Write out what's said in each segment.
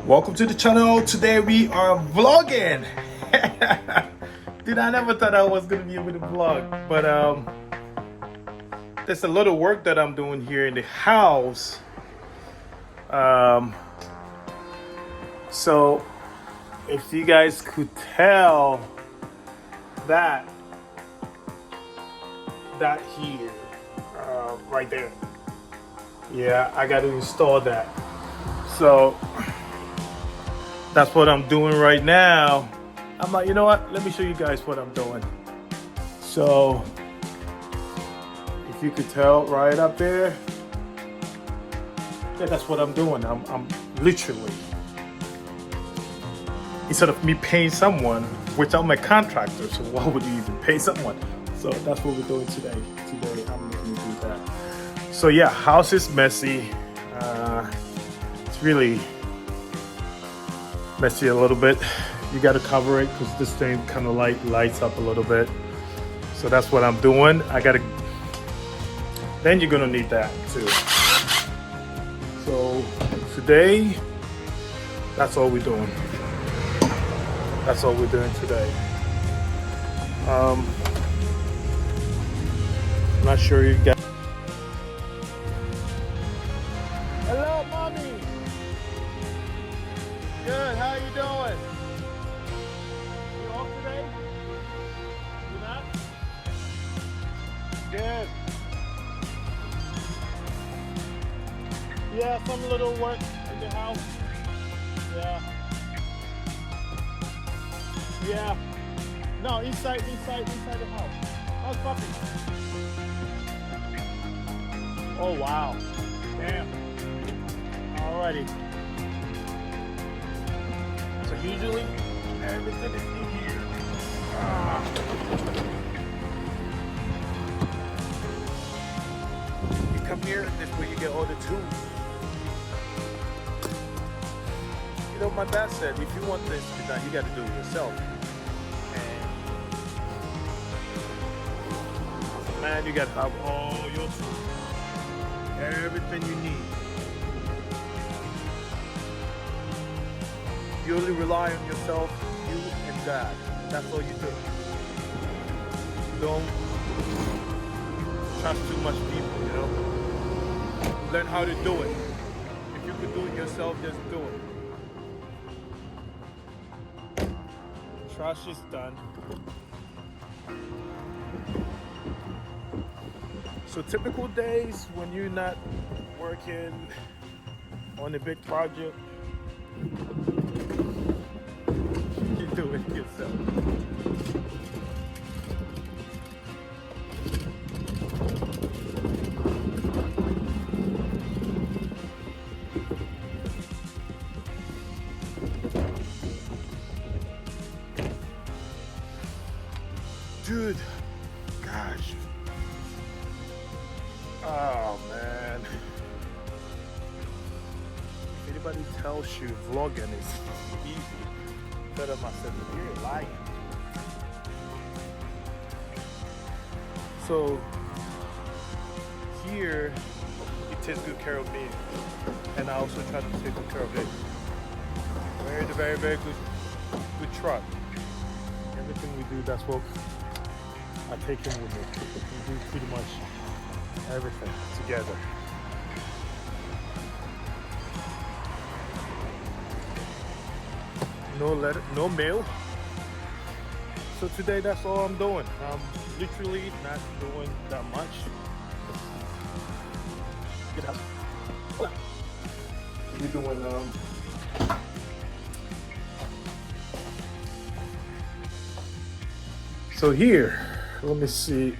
Welcome to the channel. Today we are vlogging. Dude, I never thought I was gonna be able to vlog, but there's a lot of work that I'm doing here in the house. So if you guys could tell that here, right there, yeah, I got to install that. So that's what I'm doing right now. I'm like, you know what? Let me show you guys what I'm doing. So if you could tell right up there, yeah, that's what I'm doing. I'm literally, instead of me paying someone, which I'm a contractor, so why would you even pay someone? So that's what we're doing today. Today I'm looking to do that. So yeah, house is messy. It's really messy a little bit. You got to cover it because this thing kind of lights up a little bit. So that's what I'm doing. Then you're gonna need that too. So today, that's all we're doing. That's all we're doing today. I'm not sure you got. Hello, mommy. Good. How you doing? You off today? You not? Good. Yeah, some little work in the house. Yeah. Yeah. No, inside the house. How's puppy? Oh wow. Damn. Alrighty. So usually everything is in here. You come here, this is where you get all the tools. You know, my dad said, if you want this to be done, you got to do it yourself. And man, you got to have all your tools, everything you need. You only rely on yourself, you and God. That's all you do. Don't trust too much people, you know. Learn how to do it. If you could do it yourself, just do it. Trash is done. So typical days when you're not working on a big project, you do it yourself. Dude, gosh. Oh man. If anybody tells you vlogging is easy, tell them I said, you're lying. So here, it takes good care of me, and I also try to take good care of it. We're very, very good truck. Everything we do, that's what I take him with me. We do pretty much everything together. No letter, no mail. So today that's all I'm doing. I'm literally not doing that much. Get up. We're doing so here, let me see.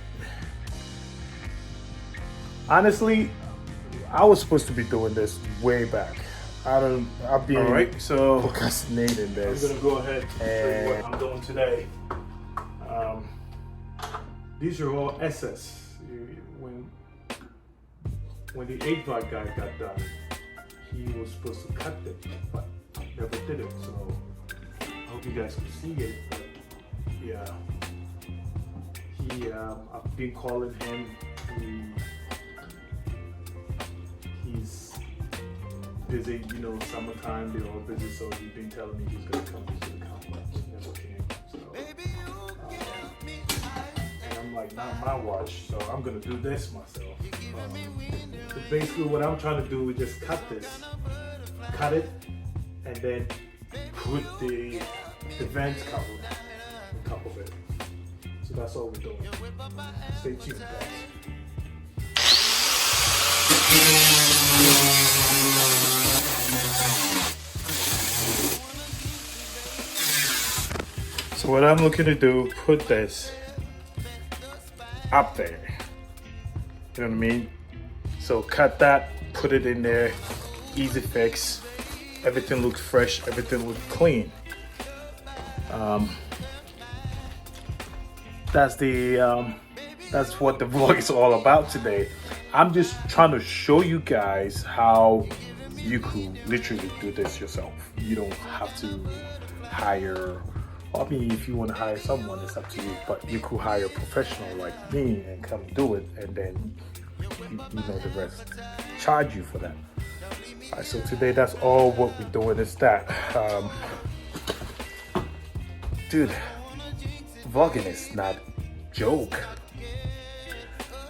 Honestly, I was supposed to be doing this way back. I've been procrastinating this. I'm gonna go ahead and show you what I'm doing today. These are all SS. When the Hvac guy got done, he was supposed to cut them, but never did it. So I hope you guys can see it. But yeah. I've been calling him. He's busy, you know, summertime, they're all busy, so he's been telling me he's gonna come visit the complex. He never came, so. And I'm like, not my watch, so I'm gonna do this myself. So basically what I'm trying to do is just cut it, and then put the vents cover on top of it. So that's all we're doing. Stay tuned, guys. So what I'm looking to do, put this up there. You know what I mean? So cut that, put it in there, easy fix. Everything looks fresh, everything looks clean. That's what the vlog is all about today. I'm just trying to show you guys how you could literally do this yourself. You don't have to hire, I mean, if you want to hire someone, it's up to you, but you could hire a professional like me and come do it, and then you know the rest. Charge you for that. All right, so today that's all what we're doing is that. Dude, vlogging is not joke.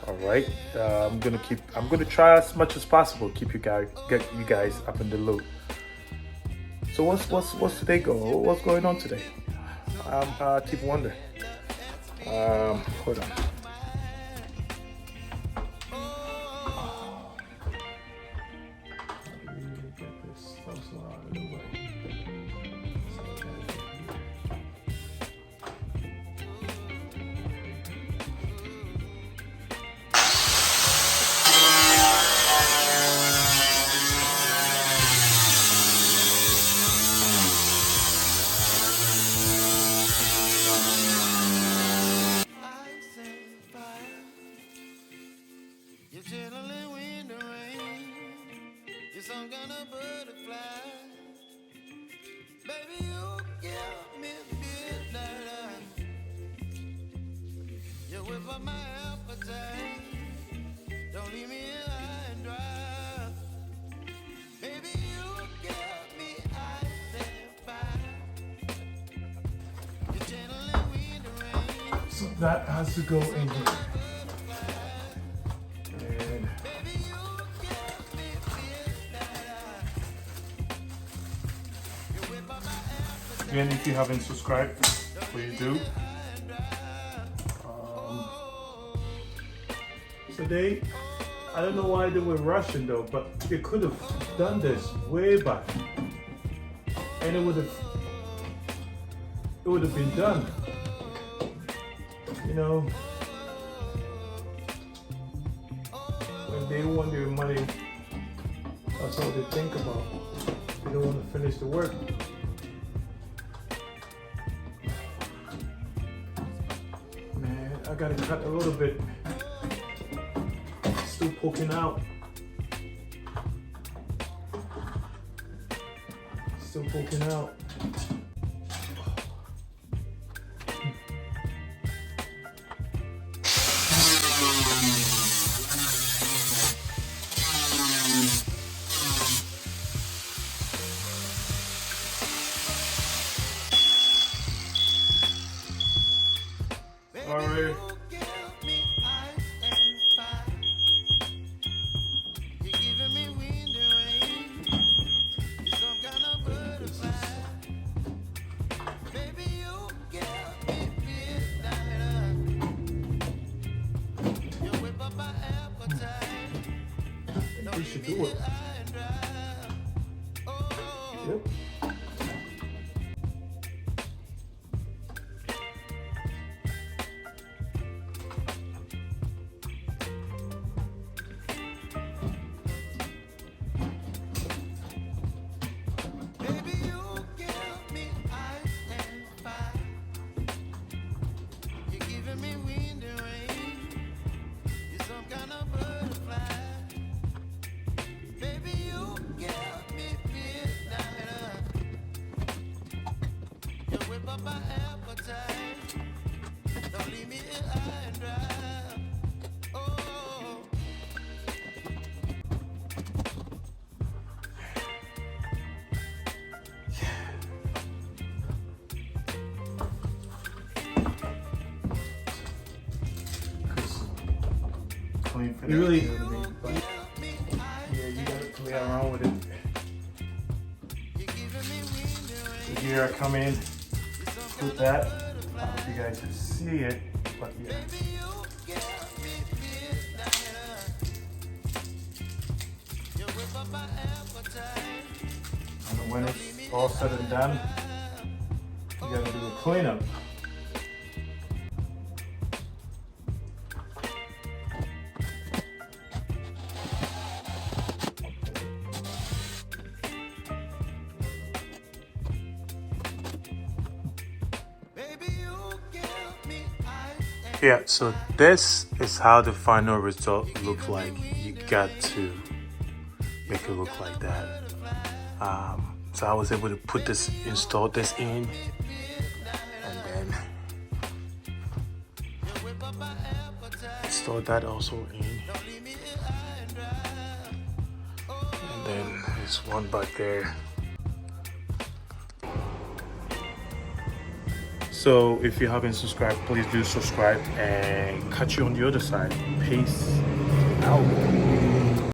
All right, I'm gonna try as much as possible get you guys up in the loop. So what's today what's going on today? Keep wondering. Hold on. Some kind of butterfly, baby, you give me midnight. You whip up my appetite, don't leave me high and dry. Baby, you give me ice and fire. You're channeling wind and rain. So that has to go in here. Again, if you haven't subscribed, please do. Today, I don't know why they were rushing though, but they could have done this way back, and it would have been done. You know, when they want their money, that's all they think about. They don't want to finish the work. I gotta cut a little bit. Still poking out. Still poking out. Alright. We should do it. Yep. You really, but yeah, you gotta play around with it. Here I come in, put that. I don't know if you guys can see it, but yeah. And when it's all said and done, you gotta do a cleanup. Yeah, so this is how the final result looks like. You got to make it look like that. So I was able to install this in, and then install that also in, and then there's one back there. So if you haven't subscribed, please do subscribe, and catch you on the other side. Peace out.